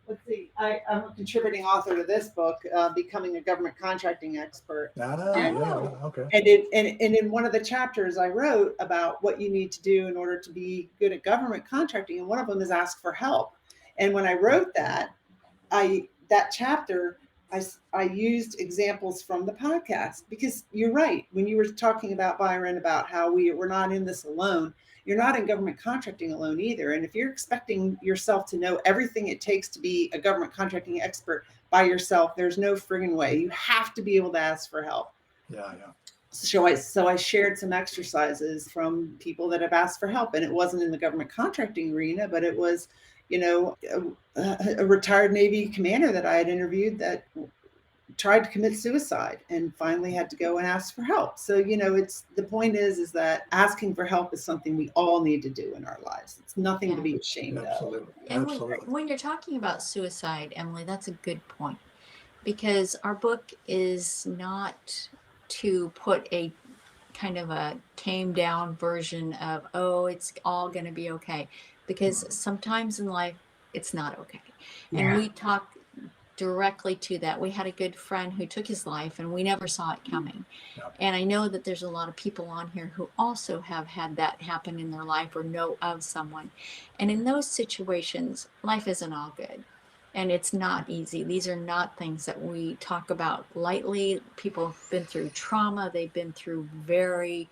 let's see, I'm a contributing author to this book, Becoming a Government Contracting Expert.
Okay.
And in one of the chapters I wrote about what you need to do in order to be good at government contracting. And one of them is ask for help. And when I wrote that chapter, I used examples from the podcast because you're right. When you were talking about, Byron, about how we're not in this alone, you're not in government contracting alone either. And if you're expecting yourself to know everything it takes to be a government contracting expert by yourself, there's no friggin' way. You have to be able to ask for help.
Yeah.
So I shared some exercises from people that have asked for help, and it wasn't in the government contracting arena, but it was, a retired Navy commander that I had interviewed that tried to commit suicide and finally had to go and ask for help. So, the point is that asking for help is something we all need to do in our lives. It's nothing to be ashamed of.
And when you're talking about suicide, Emily, that's a good point, because our book is not to put a kind of a tamed down version of, it's all going to be okay, because sometimes in life it's not okay. And we talk directly to that. We had a good friend who took his life and we never saw it coming. And I know that there's a lot of people on here who also have had that happen in their life or know of someone. And in those situations, life isn't all good. And it's not easy. These are not things that we talk about lightly. People have been through trauma. They've been through very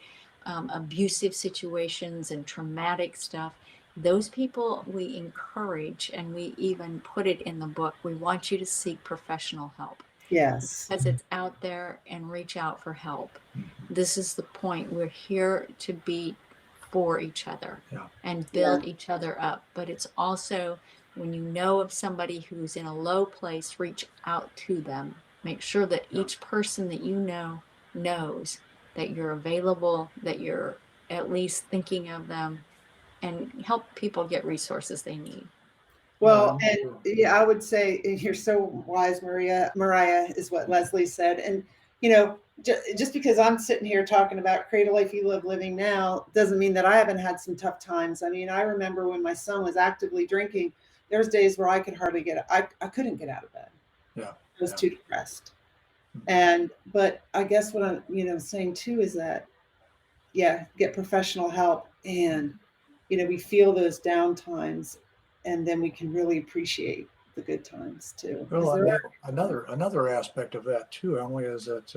abusive situations and traumatic stuff. Those people we encourage, and we even put it in the book. We want you to seek professional help.
Yes.
Because it's out there, and reach out for help. This is the point. We're here to be for each other and build each other up. But it's also, when you know of somebody who's in a low place, reach out to them. Make sure that each person that you know knows that you're available, that you're at least thinking of them, and help people get resources they need.
Well, and I would say, you're so wise, Mariah is what Leslie said. And, just because I'm sitting here talking about create a life you love living now doesn't mean that I haven't had some tough times. I mean, I remember when my son was actively drinking, there was days where I could hardly I couldn't get out of bed. I was too depressed. But I guess what I'm, saying too is that, get professional help, and, we feel those down times, and then we can really appreciate the good times too.
Well, another aspect of that too, Emily, is that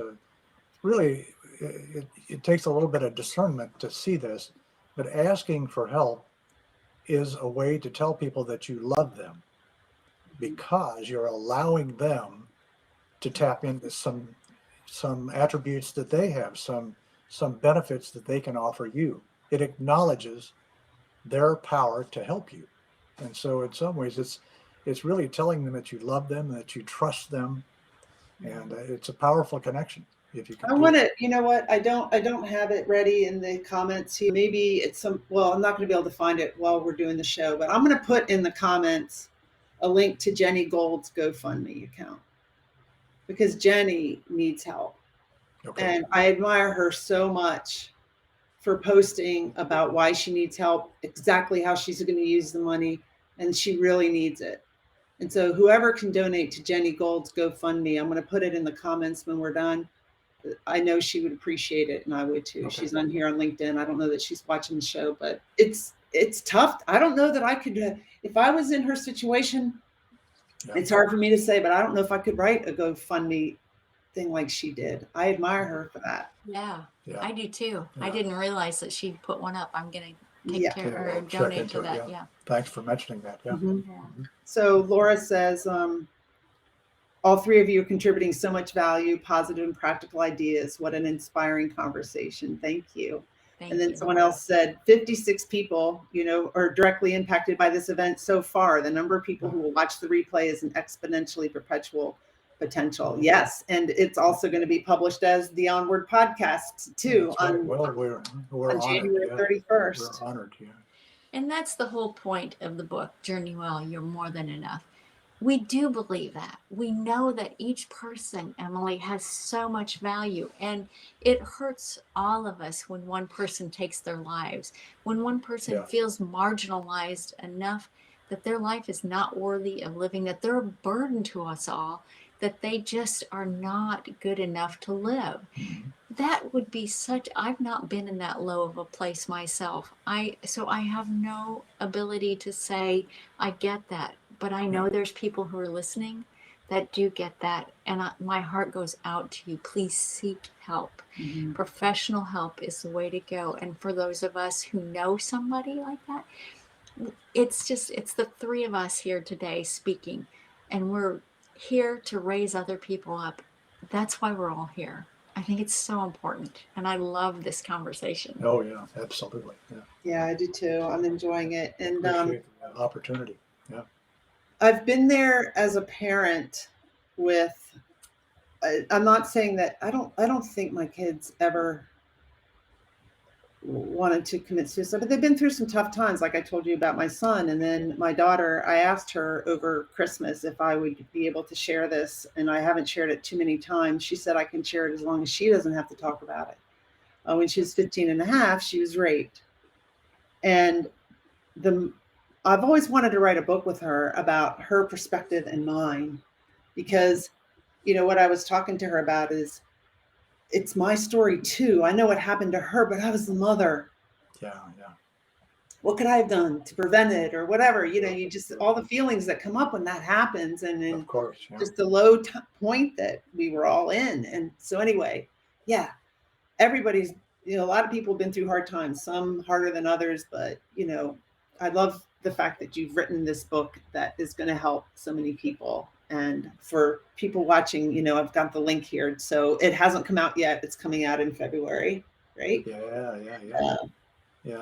really it takes a little bit of discernment to see this, but asking for help is a way to tell people that you love them, because you're allowing them to tap into some attributes that they have, some benefits that they can offer you. It acknowledges their power to help you. And so in some ways it's really telling them that you love them, that you trust them, and it's a powerful connection. If you can,
I want to, I don't have it ready in the comments here. Maybe it's I'm not going to be able to find it while we're doing the show, but I'm going to put in the comments a link to Jenny Gold's GoFundMe account, because Jenny needs help. And I admire her so much for posting about why she needs help, exactly how she's going to use the money, and she really needs it. And so whoever can donate to Jenny Gold's GoFundMe, I'm going to put it in the comments when we're done. I know she would appreciate it, and I would too. She's on here on LinkedIn. I don't know that she's watching the show, but it's tough. I don't know that I could, if I was in her situation,
Yeah.
It's hard for me to say, but I don't know if I could write a GoFundMe thing like she did. I admire her for that.
Yeah,
Yeah.
I do too. I
Yeah.
didn't realize that she put one up. I'm going to take
Yeah.
care
Okay,
or
we'll check
donate
into
to
it,
that.
yeah.
Yeah.
Thanks for mentioning that. Yeah.
Mhm.
Yeah.
So Laura says, all three of you are contributing so much value, positive and practical ideas. What an inspiring conversation. Thank you.
Thank
And then
you.
someone else said 56 people, are directly impacted by this event so far. The number of people who will watch the replay is an exponentially perpetual potential. Yes. And it's also going to be published as the Onward podcast too.
That's right. Well, we're
on
honored.
January
Yeah.
31st.
We're honored. Yeah.
And that's the whole point of the book, Journey Well, You're More Than Enough. We do believe that. We know that each person, Emily, has so much value. And it hurts all of us when one person takes their lives, when one person feels marginalized enough that their life is not worthy of living, that they're a burden to us all, that they just are not good enough to live.
Mhm.
That would be I've not been in that low of a place myself. So I have no ability to say I get that, but I know there's people who are listening that do get that, and my heart goes out to you. Please seek help.
Mhm.
Professional help is the way to go. And for those of us who know somebody like that, it's the three of us here today speaking, and we're here to raise other people up. That's why we're all here. I think it's so important, and I love this conversation.
Oh yeah, absolutely. Yeah.
Yeah, I do too. I'm enjoying it. And
Appreciate the opportunity. Yeah.
I've been there as a parent with, I'm not saying that I don't think my kids ever wanted to commit suicide, but they've been through some tough times. Like I told you about my son. And then my daughter, I asked her over Christmas if I would be able to share this. And I haven't shared it too many times. She said I can share it as long as she doesn't have to talk about it. When she was 15 and a half, she was raped. And I've always wanted to write a book with her about her perspective and mine, because, what I was talking to her about is it's my story too. I know what happened to her, but I was the mother.
Yeah. Yeah.
What could I have done to prevent it or whatever? You just, all the feelings that come up when that happens, and
Of course. Yeah.
just the low point that we were all in. And so anyway, yeah, everybody's, a lot of people have been through hard times, some harder than others, but I love the fact that you've written this book that is going to help so many people. And for people watching, I've got the link here. So it hasn't come out yet. It's coming out in February, right?
Yeah.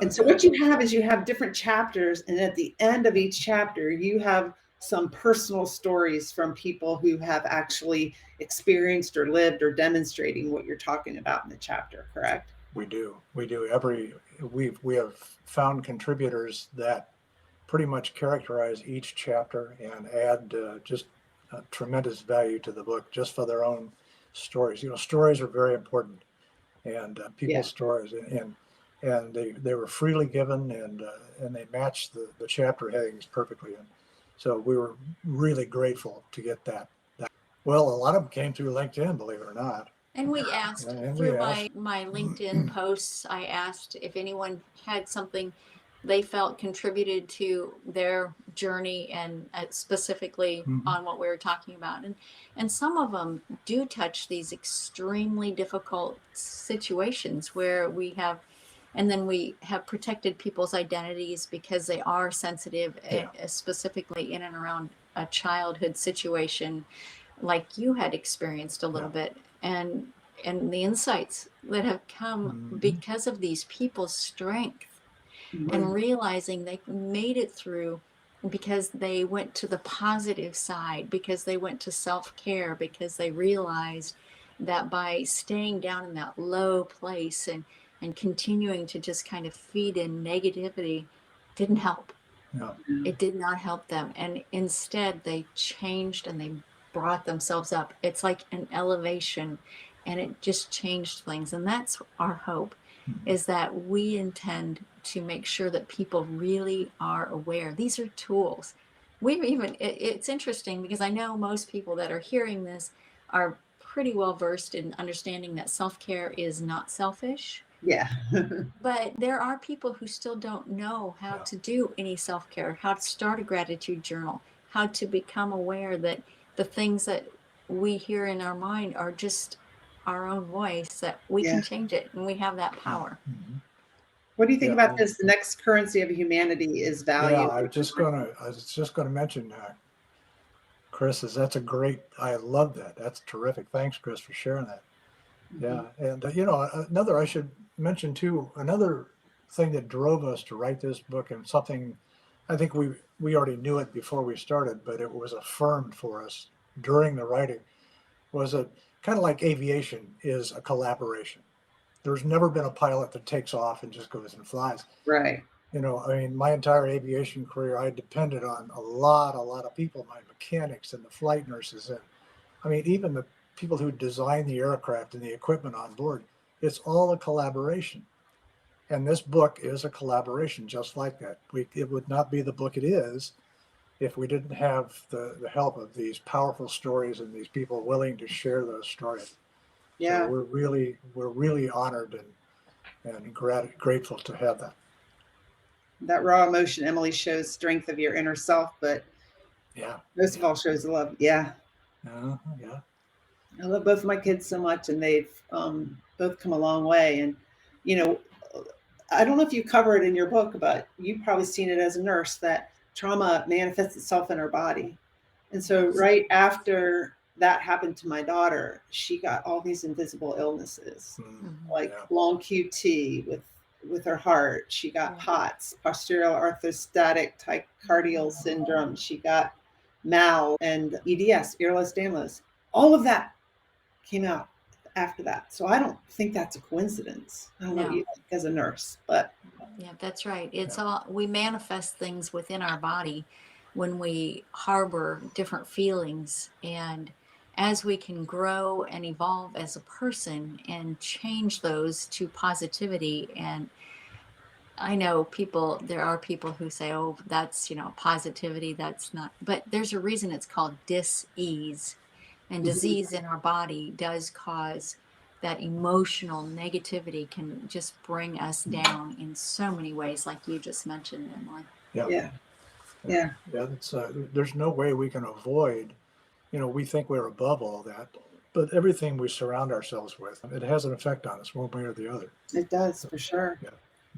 And so what you have is you have different chapters. And at the end of each chapter, you have some personal stories from people who have actually experienced or lived or demonstrating what you're talking about in the chapter, correct?
We do. We have found contributors that pretty much characterize each chapter and add just tremendous value to the book just for their own stories. Stories are very important, and people's stories, and they were freely given, and they matched the chapter headings perfectly. And so we were really grateful to get that. Well, a lot of them came through LinkedIn, believe it or not.
And we asked through my LinkedIn posts, I asked if anyone had something they felt contributed to their journey, and specifically on what we were talking about. And some of them do touch these extremely difficult situations where we have protected people's identities because they are sensitive, specifically in and around a childhood situation like you had experienced a little bit, and the insights that have come because of these people's strength and realizing they made it through because they went to the positive side, because they went to self-care, because they realized that by staying down in that low place and continuing to just kind of feed in negativity didn't help.
No.
It did not help them. And instead they changed and they brought themselves up. It's like an elevation, and it just changed things. And that's our hope, is that we intend to make sure that people really are aware. These are tools. It's interesting because I know most people that are hearing this are pretty well versed in understanding that self-care is not selfish.
Yeah.
But there are people who still don't know how to do any self-care, how to start a gratitude journal, how to become aware that the things that we hear in our mind are just our own voice, that we
Yeah.
can change it and we have that power.
Mhm.
What do you think
Yeah,
about
well-
this? The next currency of humanity is value.
Yeah, I was just gonna mention, Chris, that's a great, I love that. That's terrific. Thanks, Chris, for sharing that. Yeah, and I should mention too, another thing that drove us to write this book, and something I think we already knew it before we started, but it was affirmed for us during the writing, was that kind of like aviation is a collaboration. There's never been a pilot that takes off and just goes and flies.
Right.
I mean, my entire aviation career, I depended on a lot of people, my mechanics and the flight nurses, and I mean, even the people who design the aircraft and the equipment on board. It's all a collaboration. And this book is a collaboration just like that. It would not be the book it is if we didn't have the help of these powerful stories and these people willing to share those stories.
Yeah.
So we're really honored and grateful to have that.
That raw emotion, Emily, shows strength of your inner self, but
Yeah.
most of all shows the love. Yeah.
Yeah.
I love both of my kids so much, and they've both come a long way. And, I don't know if you cover it in your book, but you've probably seen it as a nurse, that trauma manifests itself in our body. And so right after that happened to my daughter, she got all these invisible illnesses, like long QT with her heart. She got POTS, posterior orthostatic tachycardial syndrome. She got MAL and EDS, ehlers-danlos. All of that came out after that. So I don't think that's a coincidence. I don't know what you think as a nurse, but
yeah, that's right. It's all, we manifest things within our body when we harbor different feelings, and as we can grow and evolve as a person and change those to positivity. And I know there are people who say, oh, that's, positivity, that's not, but there's a reason it's called dis-ease. And disease in our body does cause that emotional negativity, can just bring us down in so many ways, like you just mentioned, Emily.
Yeah.
There's no way we can avoid, we think we're above all that, but everything we surround ourselves with, it has an effect on us one way or the other.
It does, for sure.
Yeah.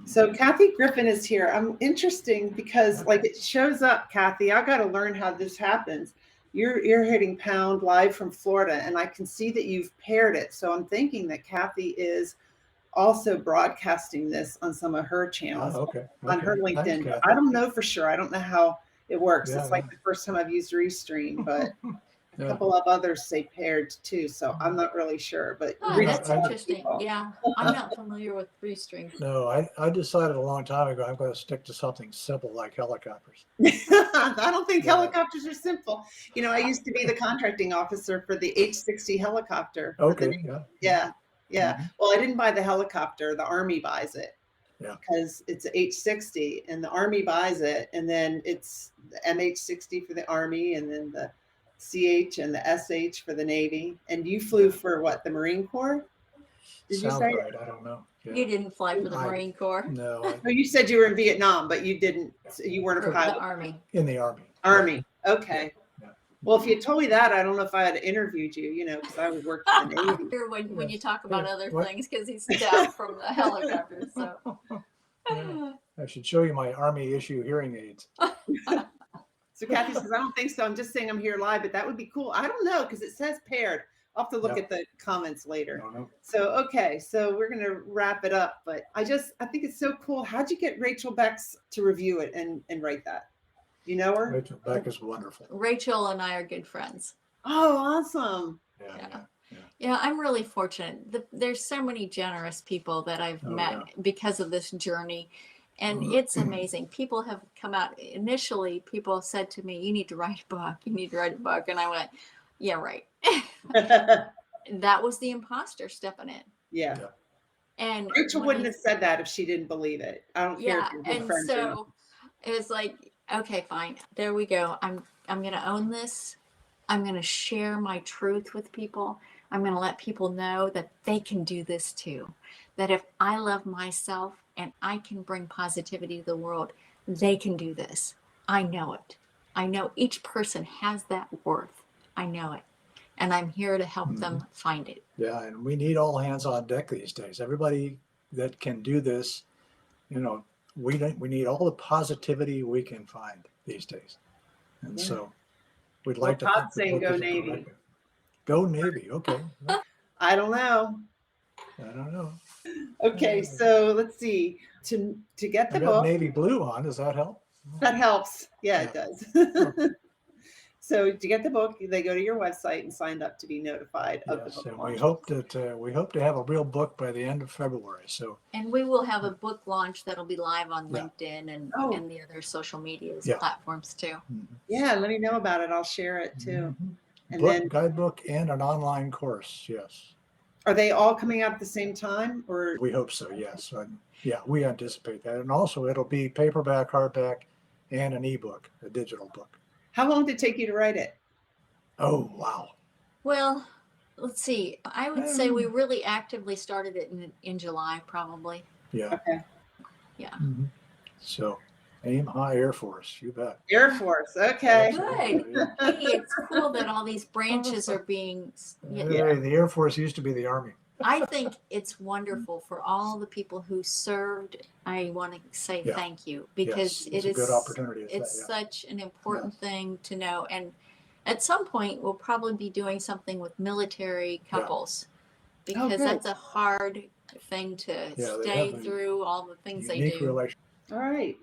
So Kathy Griffin is here. I'm interesting because it shows up, Kathy. I got to learn how this happens. You're hitting pound live from Florida, and I can see that you've paired it. So I'm thinking that Kathy is also broadcasting this on some of her channels, on her LinkedIn.
Thanks,
I don't know for sure. I don't know how it works.
Yeah,
it's like the first time I've used Restream, but a couple of others say paired too. So I'm not really sure, but
that's interesting. Yeah, I'm not familiar with Restream.
No, I decided a long time ago I'm going to stick to something simple like helicopters.
I don't think helicopters are simple. I used to be the contracting officer for the H-60 helicopter.
Okay.
Yeah. Well, I didn't buy the helicopter. The Army buys it.
Yeah.
Because it's H-60 and the Army buys it. And then it's the MH-60 for the Army, and then the CH and the SH for the Navy. And you flew for what, the Marine Corps? Did you say?
Right? I don't know. Yeah.
You didn't fly for the Marine Corps?
No.
You said you were in Vietnam, but you didn't. You weren't a pilot.
The Army.
In the Army.
Army. Okay.
Yeah.
Well, if you told me that, I don't know if I had interviewed you, because I would work for the Navy.
When you talk about other things, because he's down from the helicopter. So
I should show you my Army issue hearing aids.
So Kathy says, I don't think so. I'm just saying I'm here live, but that would be cool. I don't know, because it says paired. I'll have to look at the comments later.
No.
So, okay. So we're going to wrap it up, but I think it's so cool. How'd you get Rachel Beck to review it and write that? You know her?
Rachel Beck is wonderful.
Rachel and I are good friends.
Oh, awesome.
Yeah, I'm really fortunate. There's so many generous people that I've met because of this journey. And it's amazing. People have come out. Initially, people said to me, you need to write a book. You need to write a book. And I went, yeah, right. That was the imposter stepping in.
Yeah.
And
Rachel wouldn't have said that if she didn't believe it. I don't care.
Yeah. And so it was like, okay, fine. There we go. I'm going to own this. I'm going to share my truth with people. I'm going to let people know that they can do this too. That if I love myself and I can bring positivity to the world, they can do this. I know it. I know each person has that worth. I know it. And I'm here to help them find it.
Yeah, and we need all hands on deck these days. Everybody that can do this, you know, we need all the positivity we can find these days. And so we'd like to
Todd's
think
saying
the book
go
is a
Navy.
directive. Go Navy. Okay.
I don't know.
I don't know.
Okay, so let's see. To get
I
the
got
book,
navy blue on. Does that help?
that helps. Yeah, it
Yeah.
does. So to get the book, they go to your website and sign up to be notified of the
Yes,
book
and
launch.
we hope to have a real book by the end of February. So
And we will have a book launch that'll be live on
Yeah.
LinkedIn
Oh.
and the other social media
Yeah.
platforms too.
Yeah, let me know about it. I'll share it too. And
book,
then
guidebook, and an online course. Yes,
are they all coming out at the same time, or
we hope so. Yes, yeah, we anticipate that, and also it'll be paperback, hardback, and an ebook, a digital book.
how long did it take you to write it?
Oh wow!
Well, let's see. I would say we really actively started it in July, probably.
Yeah.
Okay.
Yeah.
So, aim high, Air Force. You bet.
Air Force. Okay.
Good.
Yeah.
Hey, it's cool that all these branches are being.
Hey, the Air Force used to be the Army.
I think it's wonderful for all the people who served. I want to say
Yeah.
thank you because
Yes, it's
it
a
is
good opportunity.
It's such an important
Yes.
thing to know. And at some point, we'll probably be doing something with military couples because
good.
that's a hard thing to
Yeah, they
stay
have a
through all the things they
unique
do.
relation.
All right.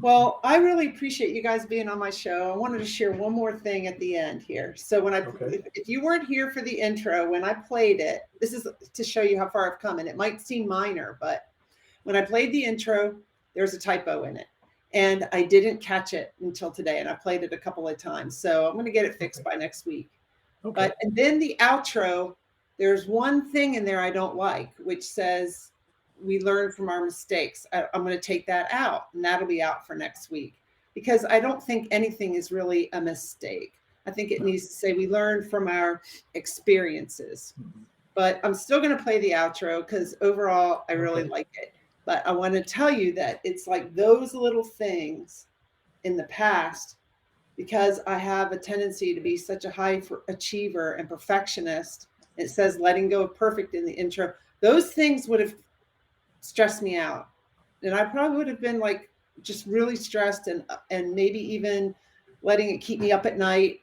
Well, I really appreciate you guys being on my show. I wanted to share one more thing at the end here. So when
Okay.
if you weren't here for the intro, when I played it, this is to show you how far I've come. And it might seem minor, but when I played the intro, there's a typo in it. And I didn't catch it until today. And I played it a couple of times. So I'm going to get it fixed by next week.
Okay.
And then the outro, there's one thing in there I don't like, which says, we learn from our mistakes. I'm going to take that out, and that'll be out for next week, because I don't think anything is really a mistake. I think it needs to say we learn from our experiences. But I'm still going to play the outro because overall I really like it. But I want to tell you that it's like those little things in the past, because I have a tendency to be such a high achiever and perfectionist. It says letting go of perfect in the intro. Those things would have stressed me out, and I probably would have been like just really stressed and maybe even letting it keep me up at night,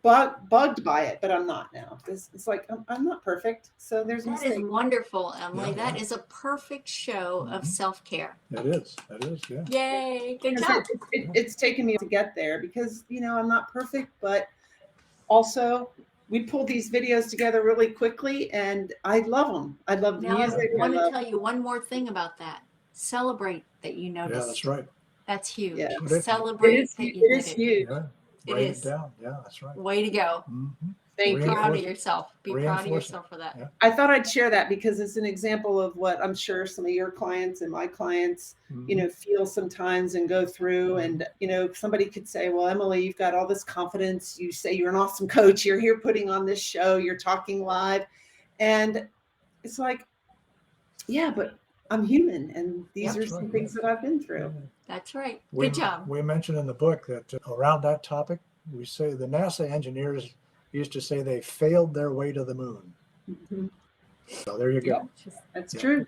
bugged by it. But I'm not now. It's like I'm not perfect, so there's a
That
mistake.
is wonderful, Emily.
Yeah,
That is a perfect show of self-care.
That is, yeah.
Yay! Good
Because
job.
it's taken me to get there, because I'm not perfect, but also we pulled these videos together really quickly, and I love them. I love the
Now,
music.
I want to tell you one more thing about that. Celebrate that you noticed.
Yeah, that's right.
That's huge.
Yeah.
Celebrate that you did
It is
it.
huge.
Yeah.
It
Write
is.
it down. Yeah, that's right.
Way to go.
Thank
Be
you.
proud of yourself. Be proud of
Reinforce it.
yourself for that.
Yeah.
I thought I'd share that because it's an example of what I'm sure some of your clients and my clients, feel sometimes and go through. And, somebody could say, well, Emily, you've got all this confidence. You say you're an awesome coach. You're here putting on this show. You're talking live. And it's like, yeah, but I'm human. And these are some things that I've been through.
That's right.
We-
Good job.
We mentioned in the book that around that topic, we say the NASA engineers used to say they failed their way to the moon.
Mhm.
So there you go.
That's
Yeah.
true.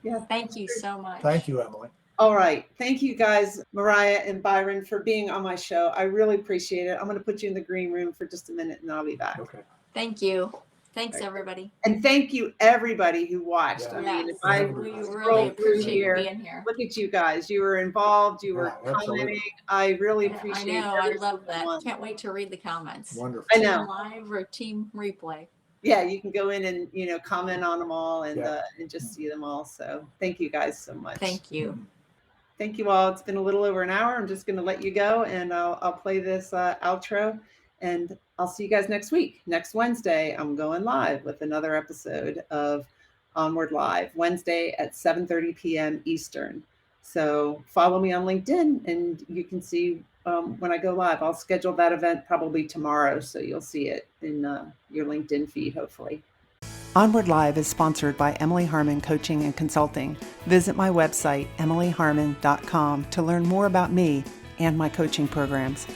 Yeah.
Thank you so much.
Thank you, Emily.
All right. Thank you guys, Mariah and Byron, for being on my show. I really appreciate it. I'm going to put you in the green room for just a minute and I'll be back.
Okay.
Thank you. Thanks, everybody.
And thank you, everybody who watched.
Yeah.
I mean,
Yes,
if I
we really
scroll through
appreciate you
here,
being here.
look at you guys. You were involved. You were
Yeah, absolutely.
commenting. I really
I
appreciate
know. I
every
love
single
that.
one.
Can't wait to read the comments.
Wonderful.
I
Team
know.
live or team replay.
Yeah, you can go in and comment on them all and
Yeah.
and just see them all. So thank you guys so much.
Thank you.
Thank you all. It's been a little over an hour. I'm just going to let you go, and I'll play this outro, and I'll see you guys next week. Next Wednesday, I'm going live with another episode of Onward Live, Wednesday at 7:30 p.m. Eastern. So follow me on LinkedIn, and you can see when I go live. I'll schedule that event probably tomorrow, so you'll see it in your LinkedIn feed, hopefully.
Onward Live is sponsored by Emily Harmon Coaching and Consulting. Visit my website, emilyharmon.com, to learn more about me and my coaching programs.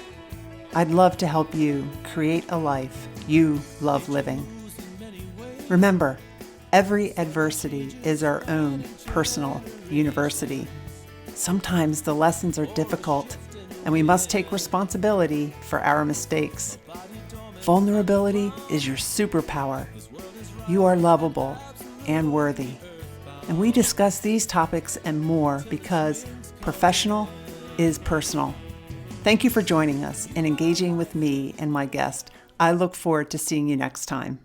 I'd love to help you create a life you love living. Remember, every adversity is our own personal university. Sometimes the lessons are difficult, and we must take responsibility for our mistakes. Vulnerability is your superpower. You are lovable and worthy. And we discuss these topics and more because professional is personal. Thank you for joining us and engaging with me and my guest. I look forward to seeing you next time.